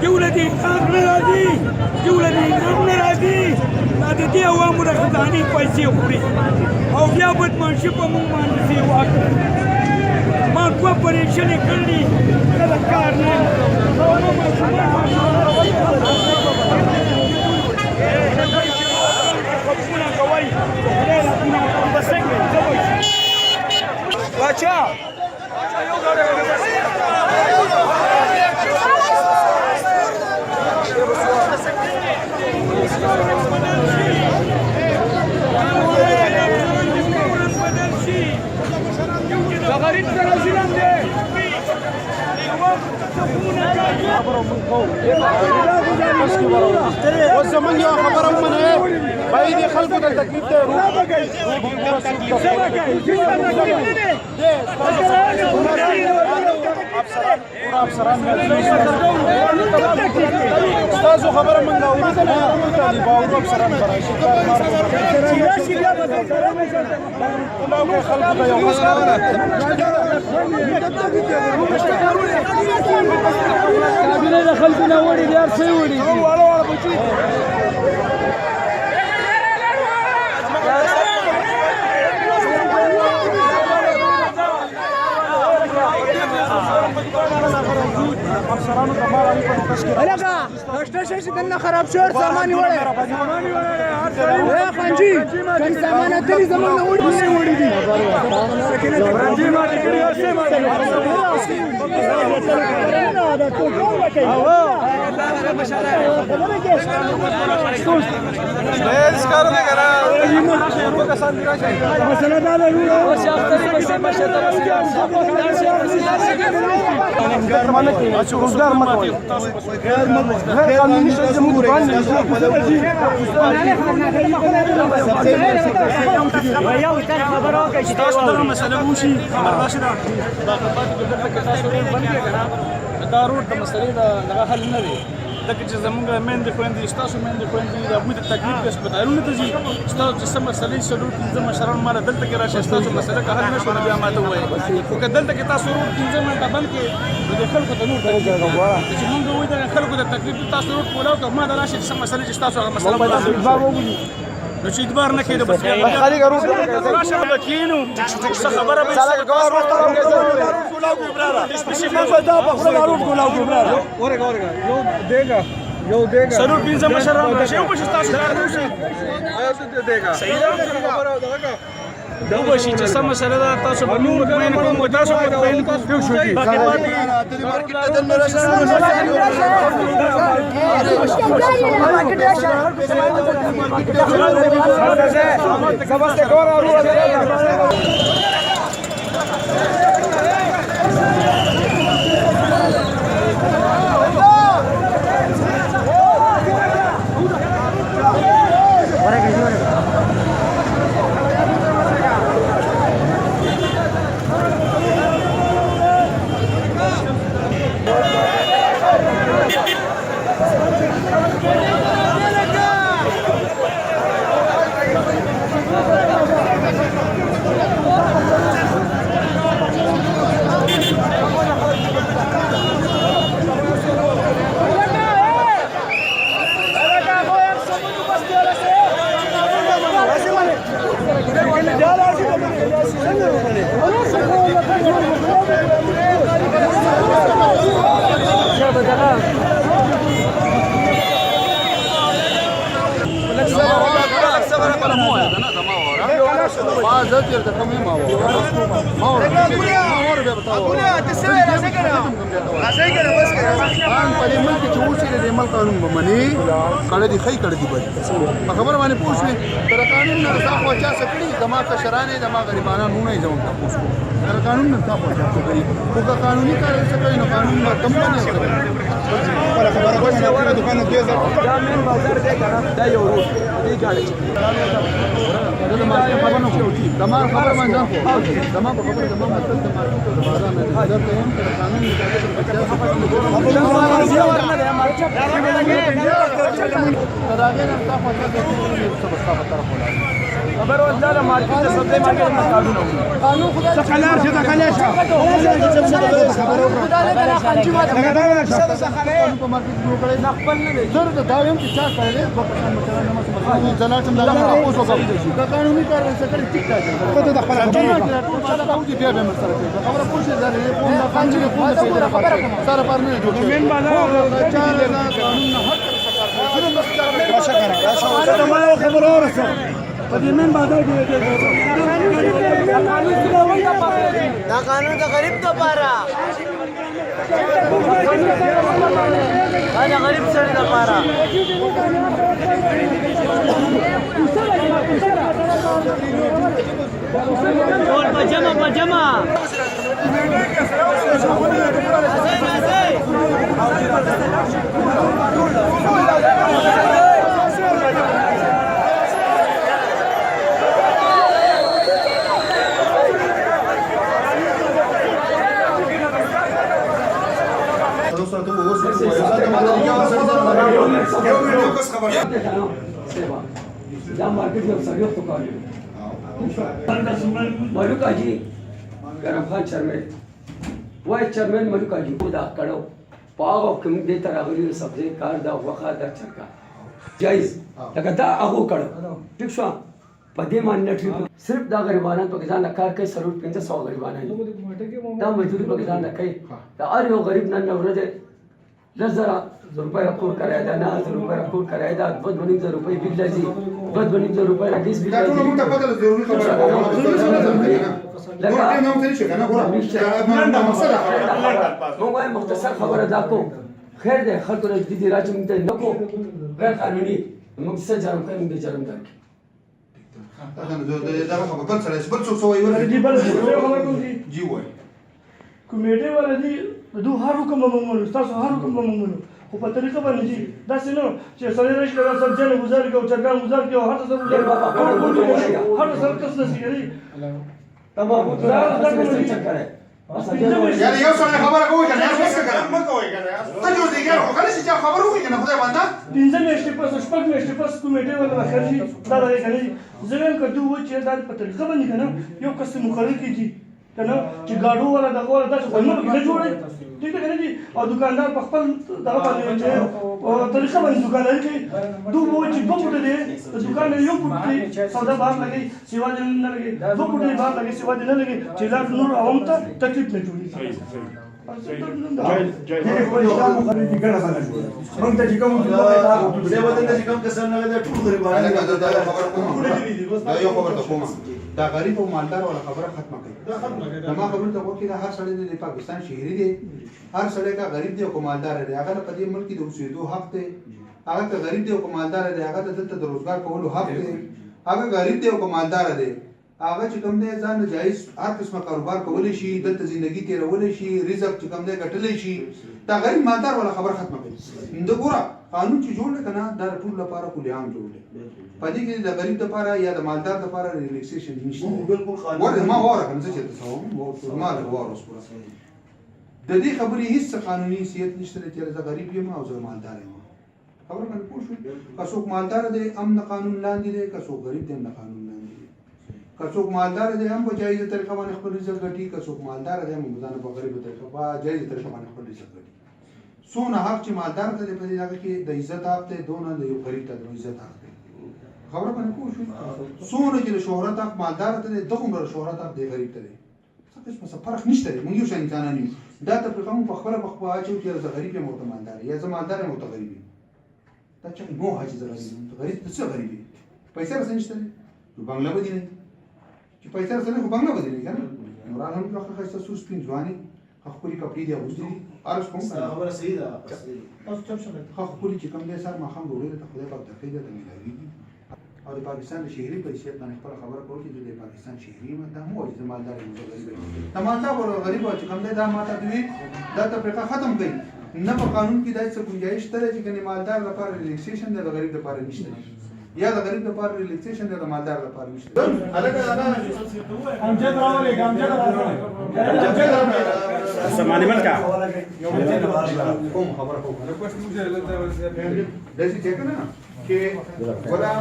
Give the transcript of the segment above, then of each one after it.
دولتي ناراضي دولتي ناراضي دا د دې عوامو د خزانې پیسې خوري او بیا بدمعشي په موږ باندې سیوا کوي ما دوه پریشانې کړلي کله کار نه باچا غریب سره ظلم دی اوس زمونږ یوه خبره ومنئ باید دې خلکو ته تکلیف دی ستاسو خبره موږ اورو که نه باورو افسران به راشي خلکو ته یو کابینه د خلکو نه وړي دي هر څه یې وړي دي هلکه شته شی چې دننه خراب شو هر سامان یې وړی خانجي کوم سامانات دي زموږ نه وړي دي روزګار مه کوئ غیر قانوني شی زموږ باندې تاسو دغه مسله وشي خبر راشي دا دا روډ د مسلې دغه حل نه دی ځکه چې زموږ میندې خویندې ستاسو میندې خویندې د هغوی د تکلیف د هسپتالونو ته ځي ستاسو چې څه مسلې څلور پنځه مشران ماله دلته کې راشي ستاسو مسله که حل نه شو نو بیا ماته ووایئ خو که دلته کې تاسو روډ 15 منټه بند کړئ نو د خلکو ته نور تکلیف دی چې موږ ووایو د خلکو د تکلیف تاسو روډ کولاو که ما ته راشي چې څه مسلې چې ستاسو هغه مسله نو چې اعتبار نه کېده بس خالي روډ راشه به کښېنو څه خبره به ضرور پنځه مشران راشي یو بشي ستاسو کار نه وشي صحیح ده یو بشي چې څه مسله ده تاسو به موږ مطمئن کوو تاسو مطمئن کوو باقي پاتې کړه دي خی کړه دي بد په خبره باندې پوښتنه تر قانون نه صاحب چا سکړي دما کشرانه دما غریبانان نه ځم تاسو تر قانون نه صاحب چا سکړي او قانوني کار څه کوي نو قانون نه کم نه ولا خبره کوي چې دکان ته ځي دا مین بازار دی کنه دا یو روډ دی ګاډي دا ما خبره نه کوي دا ما خبره باندې دا ما خبره دا ما مطلب د مارکیټ او بازار نه دا ته هم قانون خبر ولدا د مارکیټ د سبزی مارکیټ نه قانون خدا خلار شته خلار شته خبره په مارکیټ کې وکړي نه خپل نه دی زر دا هم چې چا کړل په پښتون مچره نه مسله ځلاټم دا راپوس وکړي دا قانوني کار څه کړی ټیک ټاک ته د خپل ټول څه دا اوږي بیا به مسله خبره پوښتنه ده په قانون کې په خبره سره پر نه جوړ مين باندې چا نه قانون نه حق خبر اورسه په دې من باندې دا قانون د غریب لپاره دا غریب سړي لپاره ټول پجما دا مارکیټ یو سړی په کار دی ملک اجي ګرم خان چرمن وای چرمن ملک اجي کو دا کړو پاغ کوم دې تر غوړي سبزی کار دا وخا در چرکا جایز لکه دا هغه کړو ټیک شو په دې باندې ټریپ صرف دا غریبانو په ځان کار کوي سرور 500 غریبانو دا مزدوري په ځان کوي دا هر یو غریب نن ورځ 10,000 روپये کور کرایه ده 9,000 روپये کور کرایه ده 2,500 روپये بیل لازم 2,500 روپये راګیس بیل لازم ټول موږ ته پته ضروري خبره لکه نو ته شي کنه ګوره دا مسله موږ مختصر خبره دا کو خیر ده خلکو له دې راځي موږ ته نکو غیر قانوني موږ څه جرم کوي موږ جرم درکې دا خبره بل سره بل څه وایي دې بل خبر کوم جی وای کمیټه ولا دي دوه هر حکم مونږ تاسو هر حکم مونږ خو په طریقه باندې دي دا څنګه چې سړی راشي دا سبزیانه گزار کوي او چرګان گزار کوي هر څه گزار هر څه کس نه سي تمام دا څه کوي یعنی یو څه خبره کوي کنه یو څه کنه ما کوي کنه ته جو دې ګر خو خلاص چې خبره وکړي کنه خدای باندې 15 میاشتې پس شپږ میاشتې پس کمیټه ولا خرجي دا راځي کنه زمين کډو و چې دا په طریقه باندې کنه یو کس مخالف کیږي کنه چې گاډو ولا دغه ولا داسې خو نه جوړي ٹھیک ہے جی اور دکاندار په خپل دغه باندې او طریقه باندې دکاندار کوي دوه وو چې په پټه دي دکان یو پټه سودا بار لګي سیوا دې نه لګي دوه پټه بار لګي سیوا دې نه لګي چې لا نور عوام ته تکلیف نه جوړي مونږ ته چې کوم دې بدل ته چې کوم کسان نه لږه ټول غریبانه دا خبره کوم دا یو خبره ته کوم دا غریب او مالدار ولا خبره ختمه کوي دا ما خبره ته وکړه هر سړی د پاکستان شهري دی هر سړی کا غریب دی او مالدار دی هغه په دې ملک د اوسېدو حق دی هغه که غریب دی او مالدار دی هغه دلته د روزګار کولو حق دی هغه غریب دی او مالدار دی هغه چې کوم دی ځان جایز هر قسمه کاروبار کولی شي دلته ژوندۍ تیرولی شي رزق چې کوم دی ګټلی شي دا غریب مالدار ولا خبره ختمه کوي د ګوره قانون چې جوړ کنه دا ټول لپاره کلی عام جوړ دی پدې کې د غریب لپاره یا د مالدار لپاره ریلیکسیشن نشته بالکل قانون ورته ما وره کنه چې تاسو ما له وروس پورا د دې خبرې هیڅ قانوني حیثیت نشته چې زه غریب یم او زه مالدار یم خبره باندې پوه شو که څوک مالدار دی امن قانون لاندې دی که څوک غریب دی امن قانون لاندې دی که څوک مالدار دی هم په جایزه طریقه باندې خپل رزق ګټي که څوک مالدار دی هم په غریب طریقه په جایزه طریقه باندې خپل رزق ګټي سونه حق چې مالدار ته په دې ځای کې د عزت حق ته دونه د یو غریب ته د عزت حق ته خبره باندې پوه شو سونه چې شهرت حق مالدار ته دغه شهرت حق دی غریب ته څه فرق نشته موږ یو شان انسانان یو دا ته په کوم په خپل اچو چې زه غریب یم او ته مالدار یا زه مالدار یم او ته غریب یم دا چې مو حاجی زه غریب یم ته غریب څه غریب یم پیسې راځي نشته نو بنگلا بدی نه چې پیسې راځي خو بنگلا بدی نه کنه نو راهم په خپل خاصه سوس پین ځواني خپل کپړې دی اوس دي ارس کوم خبره صحیح ده تاسو څه څه خپل چې کوم دې سر ما خام وروړي ته خدای پاک درکې ده ملایي او د پاکستان د شهري حیثیت باندې خپل خبره کوي چې د پاکستان شهري ماده مو چې مالدار یو غریب دی مالدار او غریب چې کوم دی دا ماته دوی دا ته پرې ختم کړي نه په قانون کې داسې گنجائش شته چې کني مالدار لپاره ریلیکسیشن دی د غریب لپاره نشته یا د غریب لپاره ریلیکسیشن دی د مالدار لپاره نشته هلکه هغه امجد راولې امجد راولې سمانی من کا کوم خبره کوم داسې چې کنه چې ولا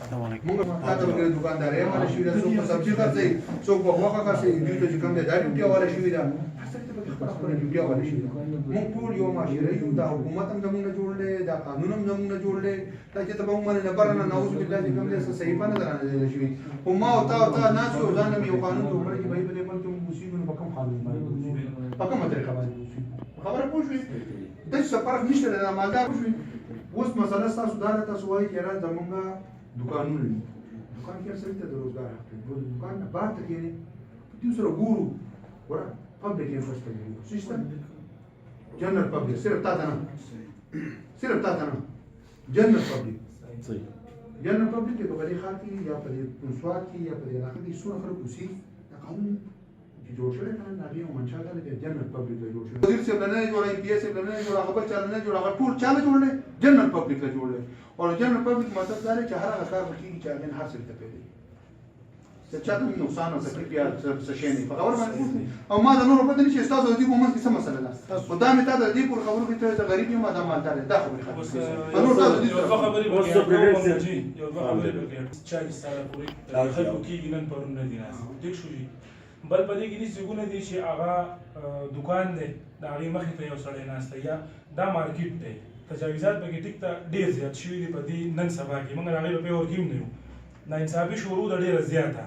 موږ تاسو د دکاندار یې مال شي د څوک په سبزي خرڅي څوک په غوښه خرڅي دوی ته چې کوم دی دا ډیوټي والا شي دا خپل ډیوټي والا شي موږ ټول یو معاشره یو دا حکومت هم زموږ نه جوړلې دا قانون هم زموږ نه جوړلې دا چې ته به موږ نه برنه نعوذ بالله چې کوم دی صحیفه نه درانه شي او ما او تا ناس یو ځان یو قانون جوړ کړی چې به په دې باندې موږ مصیبت په کوم قانون باندې په کومه طریقه باندې خبره پوښوي د څه فرق نشته دا مالدار پوښوي اوس مسله تاسو دا تاسو وایي چې را زمونږ دکانونه دکان کې سره ته د روزګار حق دی دکان نه بار ته کېږي دې سره ګورو ورا پبلک انفراستراکچر سیستم جنرال پبلک صرف تا ته نه جنرال پبلک جنرال پبلک کې په دې خاطر کې یا په دې پنسوات کې یا په دې علاقه کې څونه خلک اوسي دا قانون چې جوړ شوی کنه ناګي او منشا ده د جنرال پبلک له جوړ شوی وزیر صاحب نه جوړای پی ایس صاحب نه جوړا خبر چاله نه جوړا ټول چاله جوړل جنرال پبلک له جوړل او جنرال پبلک مطلب دا چې هر هغه کار وکړي چې هغه حاصل ته پیدا څه چاته نقصان او تکلیف یا څه شي نه خبر باندې او ما دا نور په دې چې تاسو د دې په منځ کې څه مسله ده خدا مې تا د دې پر خبرو کې ته غریب یم دا مالدار دا خبره خبره نور تاسو دې خبرې یو خبرې 40 سال پورې خلکو کې ګنن پرون نه دي ناس ټیک شو بل په دې کې دې څنګه دي چې هغه دکان دی دا هغه مخې ته یو سړی ناشته یا دا مارکیټ دی تجاوزات پکې ټیک ته ډېر زیات شوي دي په دې نن سبا کې موږ هغې په ورکیم نه یو ناانصافي شروع ده ډېره زیاته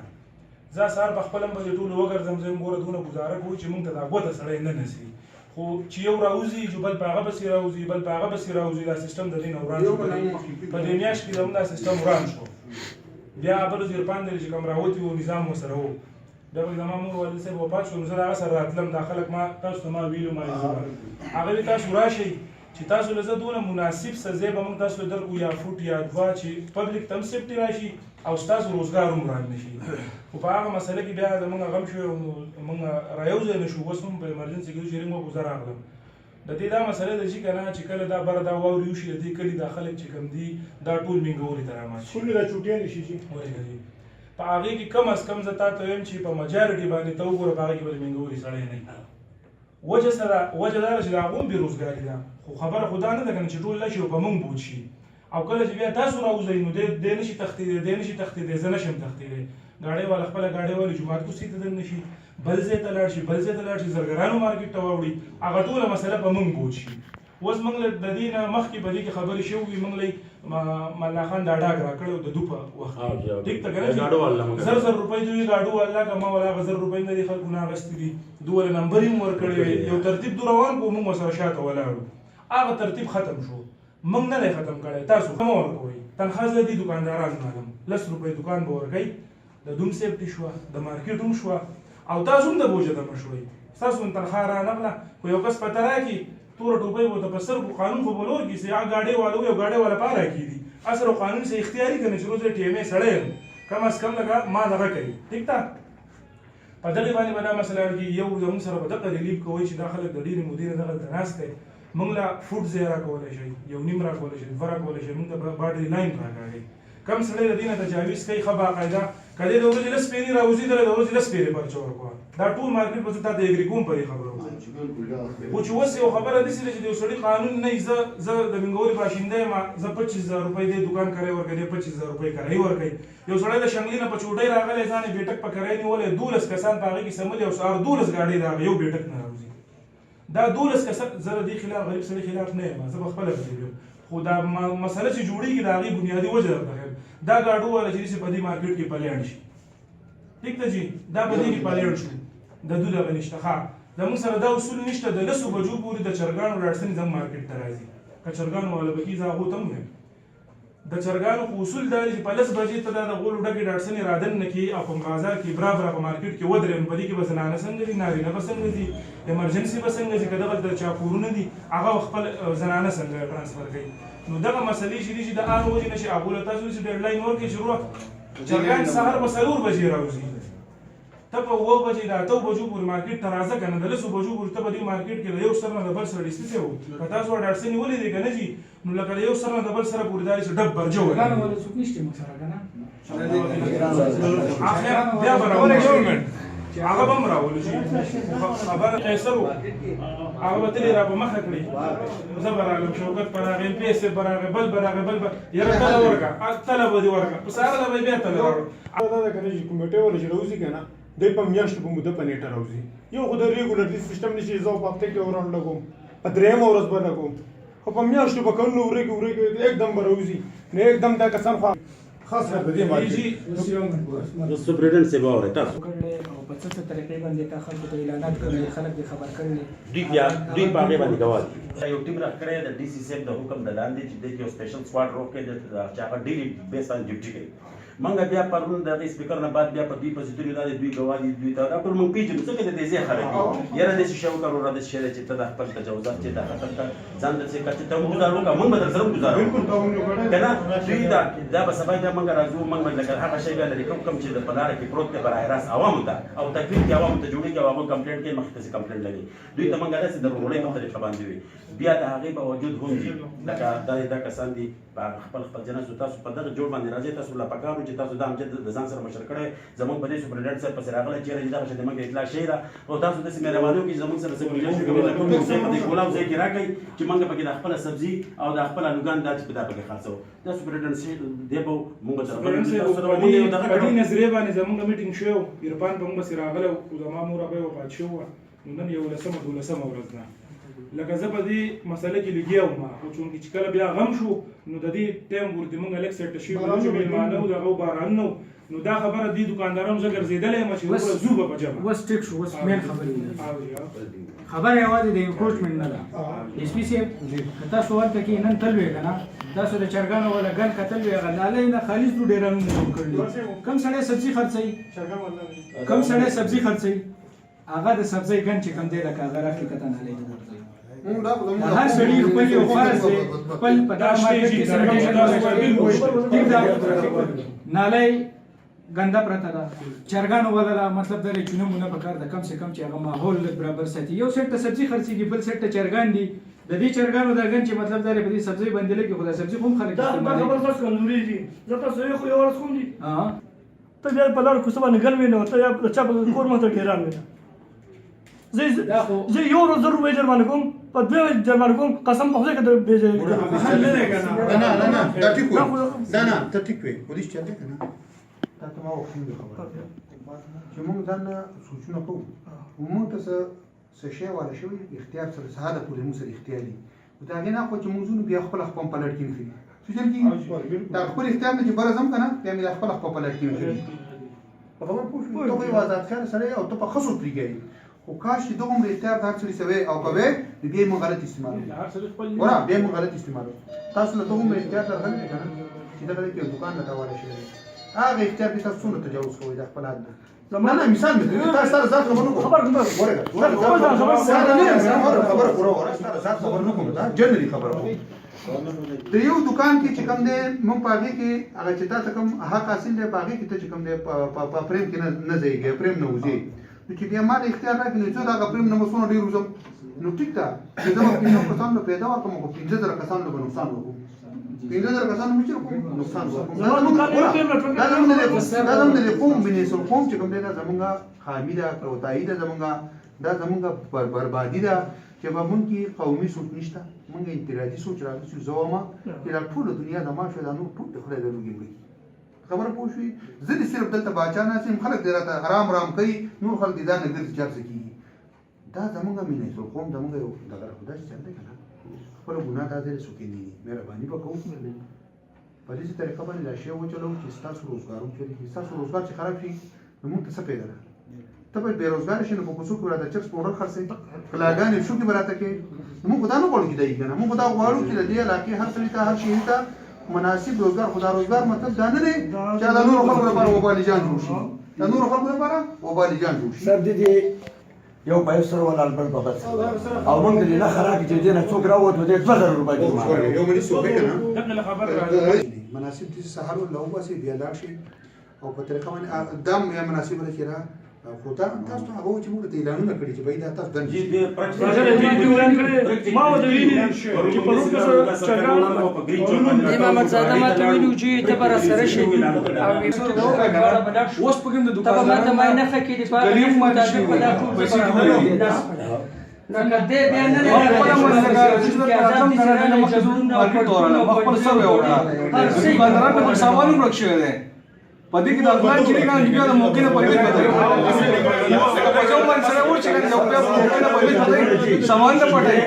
زه سهار په خپل هم باندې ټولو وګرځم زه ګوره دونه ګزاره کوو چې موږ ته دا ګوته سړی نه نسي خو چې یو راوځي چې بل په هغه پسې راوځي بل په هغه پسې راوځي دا سیستم د دې نه وران شو په دې میاشت کې زموږ دا سیستم وران شو بیا بل وزیر پاندل چې کوم راوتي و نظام ورسره و بیا به زما مور والد صاحب وفات شو نو زه د هغه سره راتلم دا خلک ما تاسو ته ما ویلو ما هغه وی تاسو راشئ چې تاسو له زه دونه مناسب سزا به موږ تاسو درکو یا فوټ یا دوا چې پبلک تم سیفټي راشي او ستاسو روزګار هم وران نشي خو په هغه مسله کې بیا زموږ غم شو موږ رايوځای نه شو اوس هم په ایمرجنسي کې چې موږ ګزار راغلم د دې دا مسله ده چې کنه چې کله دا بر دا واوري وشي د دې کلی د خلک چې کم دي دا ټول منګوري تر ما شي ټول د چوټې نشي چې په هغه کې کم از کم زتا ته ویم چې په مجارټي باندې ته وګوره په هغه کې به منګوري سړی نه وجه سره وجه دا چې دا غون بیروزګاری ده خو خبره خدا نه ده کنه چې ټول لشي په مونږ بوت شي او کله چې بیا تاسو راوځئ نو د نشي تختیدې زه نشم تختیدې ګاډي والا خپل ګاډي والا جمعات کو سیته دن نشي بل ځای ته لاړ شي زرګرانو مارکیټ ته واوړي هغه ټوله مسله په مونږ بوت شي اوس موږ د دې نه مخکې په دې کې خبرې شوې موږ ملا خان دا ډاګ راکړی د دوه وخت ټیک ته کنه زر روپۍ دوی ګاډو الله کما ولا غزر روپۍ نه دي خلکو نه غستې دي دوه نمبر یې ورکړی یو ترتیب روان کو موږ سره شاته ولاړو هغه ترتیب ختم شو موږ نه ختم کړی تاسو کوم ورکوي تنخواه دې دکاندارانو عالم 10 روپۍ دکان به ورکړي د دوم سیفټي شو د مارکیټ هم شو او تاسو هم د بوجه د مشوي تاسو تنخواه را نغله خو یو کس پته راکړي تور ټوپۍ وو ته په سر قانون خو بلور کې سي هغه ګاډي والو یو ګاډي والا پاره کیدي اثر قانون سے اختیاري کنه چې روزه ټیمه سړی کم از کم لگا ما دغه کوي ٹھیک تا په دغه باندې باندې مثلا کې یو زموږ سره په دغه ریلیف کوي چې داخله د ډیر مدیر دغه تناسته موږ لا فوډ زیرا کولای شي یو نیم را کولای شي ورا کولای شي موږ د باډي لاین راغلی کم سړی د دینه تجاوز کوي خبا قاعده کله د ورځې لس پیری راوځي د ورځې لس پیری پر چور کو دا ټول مارکیټ په ته د اګری کوم پرې خبره او چې اوس یو خبره دي چې د سړي قانون نه زه د منګوري باشنده ما زه 25000 روپۍ د دکان کرای ورکړي 25000 روپۍ کرای ورکړي یو سړی د شملینه په چوټۍ راغلی ځان بیٹک په کرای نیولې 12 کسان په هغه کې سملي او سار 12 غاډي راغی یو بیٹک نه راوځي دا 12 کسان زره دي خلاف غریب سړي خلاف نه ما زه خپل کوم خو دا مسله چې جوړیږي دا غي بنیادی وجه ده دا گاډو والا چې په دې مارکیټ کې پلیان شي ٹھیک ته جی دا په دې کې پلیان شو د دوله بنشته ښه زموږ سره دا اصول نشته د 10 بجو پورې د چرګانو راټسن زم مارکیټ ته راځي که چرګانو والا بکی زاغو تم نه د چرګانو خو اصول دا چې په 10 بجې ته دا د غول ډکې راټسن رادن نه کی او په بازار کې برابر په مارکیټ کې ودرې په دې کې بس نه څنګه دي نارینه بس څنګه دي ایمرجنسي بس څنګه دي کله د چاپورونه دي هغه خپل زنانه څنګه ترانسفر کوي نو دغه مسلې چې د آر وځي نشي ابو له تاسو چې ډیډلاین ورکړي شروع چرګان سهار په 4 بجې راوځي ته په 9 بجې د 8 بجو پورې مارکیټ ته راځه که نه د 10 بجو پورې ته په دې مارکیټ کې د یو سر نه د بل سره ډیسټنس وو که تاسو ډاډ سنې ولیدې که نه جي نو لکه د یو سر نه د بل سره پورې دا چې ډب برجه وي اخر بیا به راولو هغه به هم راولو چې خبره قیصر و هغه به تلې را په مخه کړي زه به راغلم شوکت به راغی پیسې به راغی بل به راغی بل به یاره تله ورکړه تله به دې ورکړه په سهار به یې بیا تله راوړو دا ده که نه چې کمېټې والا چې راوځي که نه دی په میاشتو په موده په نیټه راوځي یو خو د ریګولرلی سیسټم نه چې زه په هفته کې وران لګوم په درېیمه ورځ به لګوم خو په میاشتو به کلونو ورېږي एकदम به راوځي نو एकदम دا کسان خو خاص کر په دې مارکیټ د سپریډنټ سی باور تاسو په څه طریقې باندې تا خلکو ته اعلانات کړل خلک دې خبر کړل دوی په هغه باندې غواړي یو ټیم راکړی د ډي سي صاحب د حکم د لاندې چې د یو سپیشل سکواډ روکې د هغه ډیلی بیس آن ډیوټي کوي منګه بیا پرون د سپیکر نه بعد بیا په دوی پوزیټیو لاندې دوی غواړي دوی ته دا پر مونږ پیژنو څه کې د دې ځای خلک یاره د شیشو کارو را د شهر چې ته د خپل تجاوزات چې د خطر ځان د څه کته ته ګزارو کا مونږ بدل سره ګزارو بالکل ته مونږ کنه دوی دا به سبا بیا مونږ راځو مونږ لکه هغه شی بیا لري کوم چې د پلاره کې پروت دی برای راس عوامو ته او تکلیف کې عوامو ته جوړیږي عوامو کمپلینټ کې مخکې کمپلینټ لري دوی ته مونږ راځي د وروړې په طریقه باندې وي بیا د هغه باوجود هم دي لکه دا کسان دي خپل جنازو تاسو په دغه جوړ باندې راځي تاسو لا پکارو چې تاسو د امجد د ځان سره مشر کړئ زموږ په دې سپریډنټ سره پسې راغلی چېرې دغه شی د موږ اطلاع شي را او تاسو داسې مهرباني وکړئ زموږ سره څه کولی شو کومه کوم ځای په دې کولاو ځای کې راکړئ چې موږ پکې د خپله سبزي او د خپله لوګان دا چې په دا پکې خرڅوو دا سپریډنټ شي دی به موږ سره په دې نظریې باندې زموږ میټینګ شو عرفان په موږ سره راغلی او زما مور هغه وفات شوی وه نو نن 11مه 12مه ورځ ده لکه زه په دې مسله کې لګیا وم خو چونکې چې کله بیا غم شو نو د دې ټایم ورته موږ لږ سیټ شوي وو چې مېلمانه و دغه باران نه نو دا خبره دې دوکاندارانو زه ګرځېدلی یم چې وروره ځو به په جمع اوس ټیک شو اوس مین خبرې خبره یوازې د انکروچمنټ نه ده ایس پي صاحب که تاسو هلته کې نن تلوې که نه تاسو د چرګانو والا ګن کتل وې هغه نالۍ نه خالص دو ډېرانونه جوړ کړي کم سړی سبزي خرڅوي کم سړی سبزي خرڅوي هغه د سبزۍ ګن چې کم دی لکه هغه راکړي کته نالۍ ته ورځي هر سړي خپل یو فرض دی خپل په دا مارکیټ کې نالۍ ګنده پرته ده چرګانو والا مطلب دا دی چونه مونه پکار ده کم سے کم چې هغه ماحول برابر ساتي یو سیټ ته سبزي خرڅېږي بل سیټ ته چرګان دي د دې چرګانو دا ګن چې مطلب دا دی په دې سبزۍ باندې لګي خو دا سبزي خو هم خلک استعمالوي دا خبر تاسو کمزوري دي زه تاسو یو خو یو ورځ کوم دي ته بیا په لار کوڅه باندې ګل وینې ته یا چا په کور ماته ګیران وینې زه یو ورځ ضرور ویجر باندې کوم په دوه ویجر باندې کوم قسم په خدای کې به نه دا ټیک وي نه ته ټیک وي پولیس چل دی کنه تا ته ما وخت خبره چې موږ ځان سوچونه کوو موږ ته څه شی والا شوی اختیار سره ساده پورې موږ سره اختیار دي دا غي نه خو چې موږ بیا خپل خپل پلټ کې نخري سوچل کی دا خپل اختیار نه چې برزم کنه بیا مې خپل خپل پلټ کې نخري په خبر پوښتنه ته کوئی آزاد خیر سره او ته په خصوص پریږي خو کاش چې دغه عمر اختیار د هر څه سوي او کوي بیا موږ غلط استعمال ورا بیا موږ غلط استعمال تاسو له دغه عمر اختیار درغلی کنه چې دغه کې دکان ته والا شي هغه اختیار به تاسو نه تجاوز کوئ د خپل حد زمانه مثال مې تاسو سره ذات خبر نه خبر نه ورګه خبر پوره ورا سره ذات خبر نه کوم دا جنري خبر کوم د یو دکان کې چې کوم دی مونږ پاږي کې هغه چې تاسو کوم حق حاصل دی پاږي کې ته چې کوم دی په پریم کې نه ځایږي پریم نه وځي نو چې بیا ما د اختیار راکړي نو زه دا پریم نه مسونه ډیر وزم نو ټیک ده چې زه په 15 کسانو پیدا وکم او 15000 کسانو به نقصان وکم 15000 کسانو مې چې کوم نقصان وکم دا زموږ د قوم بنې سر قوم چې کوم دی دا زمونږه خامي ده کوتاهي ده زمونږه دا زمونږه بربادي ده چې به مونږ کې قومي سوچ نشته مونږ انفرادي سوچ راغلی چې زه وایم چې دا ټوله دنیا زما شوه دا نور ټول د خدای د لوګي وي خبره پوه شوې زه دې صرف دلته باچا ناست یم خلک دې راته حرام کوي نور خلک دې ځان نه ګرځي چرڅ کېږي دا زمونږه مینه سو قوم زمونږ یو دغه خدای چې چل دی که نه خپله ګناه دا ځای څوک نه دي مهرباني به کوو په داسې طریقه باندې دا شی وچلوو چې ستاسو روزګار هم چلېږي ستاسو روزګار چې خراب شي نو موږ ته څه پیدا ده ته به بېروزګاره شي نو په کوڅو کې به راته چپس پوډر خرڅوي غلاګانې شو کې به راته کوې موږ خو دا نه غواړو چې دا یي که نه موږ خو دا غواړو چې د دې علاقې هر سړي ته هر شهري ته مناسب روزګار خو دا روزګار مطلب دا نه دی چې د نورو خلکو لپاره وبالي جان جوړ شي د نورو خلکو لپاره وبالي جان جوړ شي سر دې یو پیسې سره ولاړ بل په بس او موږ دې نه خراب چې دې نه څوک راووت دې 2000 روپۍ دې یو ملي څوک کنه مناسب دې سهار له وباسي بیا لاړ شي او په طریقه باندې دم یا مناسب لري خو دا تاسو ته هغه چې موږ ته اعلانونه کړي چې باید دا تاسو دن جی دې راځه دې اعلان کړي ما ودې ویلي چې په روټ کې چرګان امام زاده ما ته ویلو چې ته بر سره شي او اوس په کوم د ته دکان ما ته ما نه فکر دی په غریب مطابق په دا ټول پیسې نو کده بیا نه خپل سره وره دکاندارانو په سامان ورک شوی دی پدې کې د افغان چې نه بیا د موقع نه پدې پدې لکه په کوم باندې سره ورچې کنه د په موقع نه پدې پدې سامان نه پټي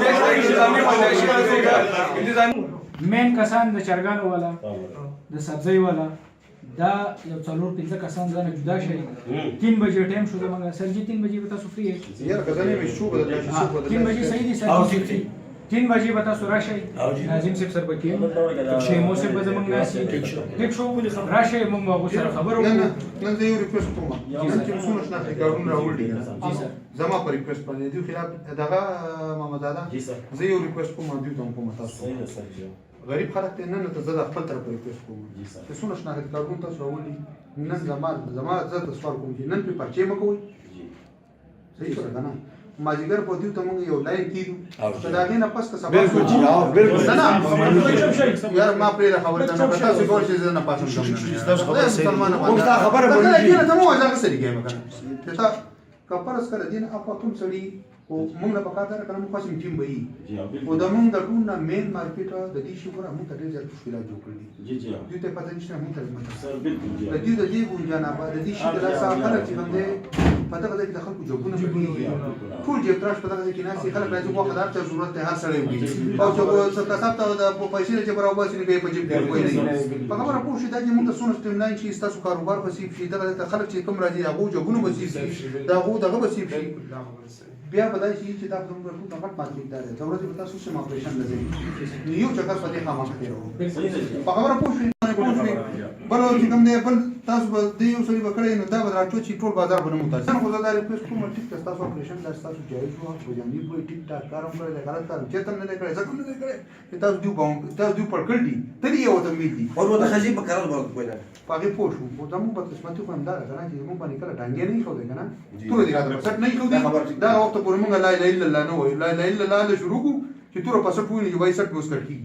بیا چې انتظامی باندې شي انتظامی مین کسان د چرګانو والا د سبزی والا دا یو څلور پنځه کسان ځان جدا شي 3 بجې ټایم شو زمونږ سر جی 3 بجې به تاسو فری یې یاره غزنه مې شو بدل شي شو بدل 3 بجې صحیح دي سر 3 بجې به تاسو راشئ ناظم صاحب سره پکې شیمو صاحب به زمونږ ناسي ټیک شو راشئ موږ هغه سره خبرو نه زه یو ریکوست کوم نن چې څونه شناخته کارونه راوړي زما پر ریکوست باندې دی خلاف دغه محمد اعظم زه یو ریکوست کوم دوی ته کوم تاسو غریب خلک ته نن ته زه خپل طرف ریکوست کوم چې څونه شناخته کارونه تاسو راوړي نن زما زه سوال کوم چې نن په پرچې مکوئ صحیح شو کنه ماجیګر په دیو ته موږ یو لاین کیدو چې دا غینه پس که سبا بالکل جی بالکل نه یار ما پرې خبره ده نه تاسو ګور چې زه نه پاسم تاسو خبره صحیح اوس دا خبره باندې نه ته مو ځکه سړي کېم کنه ته کپرس کړه دین اپا کوم سړي او موږ نه پکاته کنه موږ قسم ټیم وي او د موږ د ټول نه مین مارکیټ د دې شکر موږ ته ډېر ځای مشکلات جوړ کړی جی جی دوی ته پته نشته موږ ته سر بالکل جی د دې ګونجانا بعد د دې شي د لاسه خلک چې باندې پته غوډه کې د خلکو جوبونه پکې ټول جیب تراش پته غوډه کې ناسي خلک راځي خو خدای ته ضرورت ته هر سړی وي او چې کسب ته د پیسې چې براو باسي نه په جیب کې کوي نه په خبره پوه شي دا چې موږ ته سونه سټیم لاین چې تاسو کاروبار بسې شي دا خلک چې کوم راځي هغه جوبونه بسې شي دا هغه دغه بسې شي بیا بدای شي چې دا په موږ ټول غټ مارکیټ دی دا ورته تاسو سم اپریشن لږه یو چکر په دې خامخ کېرو په خبره پوه شئ بل چې کوم دی بل تاسو به دې یو سړي وکړئ نو دا به راټو چې ټول بازار باندې متاثر خو زه دا ریکوست کوم ټیک تاسو اپریشن دا تاسو جایز وو خو جامي په ټیک ټاک کارم کړی دا غلط کار چې تم نه کړی ځکه نه کړی تاسو دیو باون تاسو دیو پر کړی ته یو ته میدي اور وته خجی په قرار ورک کوی پاګه پوه شو خو زموږ په قسمتي کوم دا کنه چې موږ باندې کله ډانګې نه خو دی کنه ټول دې راځي سټ نه خو دی دا وخت پورې موږ لا اله الا الله نو لا اله الا الله له شروع کو چې تور په سټ ویني وای سټ ګوس کړی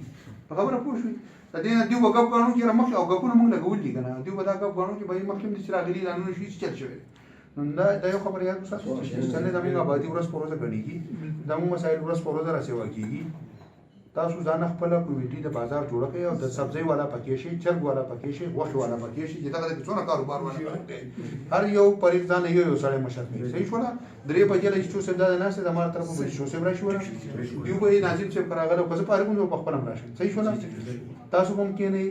خبره پوه شو د دې دیو وګپ غواړو چې مخ او غپونه موږ لګول دي کنه دیو ودا غپ غواړو چې به مخکې د شراغلي لانو شي چې چل شوی نو دا یو خبره یاد وساتئ چې څنګه د موږ آبادی ورځ په ورځ غړيږي د موږ مسایل ورځ په ورځ راسیوا کیږي تاسو ځان خپل کمیټي د بازار جوړ کړئ او د سبزی والا پکې شي چرګ والا پکې شي غوښه والا پکې شي چې دا د څونه کاروبار والا هر یو پریزان یو سړی مشر دی صحیح شو درې بجې له شو سم دا نه سه د مال طرف به شو سم راشي ولا دیو به ناظم صاحب کراغله او څه پاره کوم په خپل راشي صحیح شو تاسو ممکن نه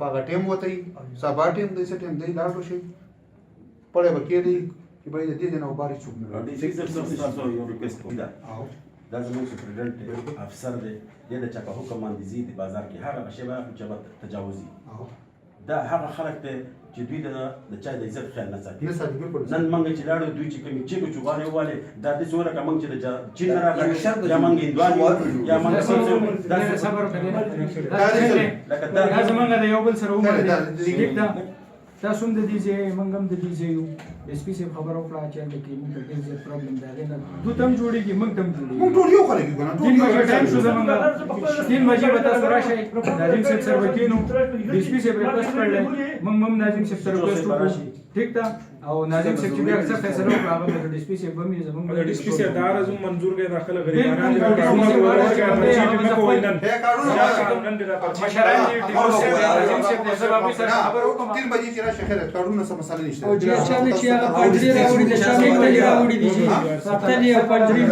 پاګه ټیم وته سبا ټیم دې څه ټیم دې لاړو شي پړې وکړي چې به دې نه وباري څوک نه تاسو یو ریکوست کوم دا زموږ سپریډنټ افسر دی د چا په حکم باندې زی د بازار کې هغه شی به چې تجاوزي دا هغه خلک ته چې دوی د چا د عزت خیال نه ساتي نن موږ چې لاړو دوی چې کوم چې چوغانه واله دا د څوره کوم چې د چین راغلی یا موږ اندوان یا موږ دا صبر وکړئ دا زمونږ د یو بل سره عمر دی تاسو هم د دې ځای موږ هم د دې ځای یو اس پی سي خبر او پلا چې د کې موږ ډېر زیات پرابلم دی نه دوی تم جوړیږي موږ تم جوړیږي موږ ټول یو خلک یو کنه ټول یو ټایم شو زمونږ 3 بجې به تاسو راشئ ناظم صاحب سره وکینو اس پی سي ریکوست کړل موږ ناظم صاحب سره ریکوست وکړو ټیک تا او ناظم صاحب چې بیا څه فیصله وکړه هغه د اس پی سي په مې زمونږ د اس پی سي اداره زم منظور کې داخله غریبانو د کارونه ورکړي نه کوي نن کارونه مشران دي ناظم صاحب د سبب سره خبر وکړه 3 بجې چې راشه خیرت کارونه سم مسله نشته او چې هغه پنځري راوړي د شامل راوړي دي چې ساتلې او پنځري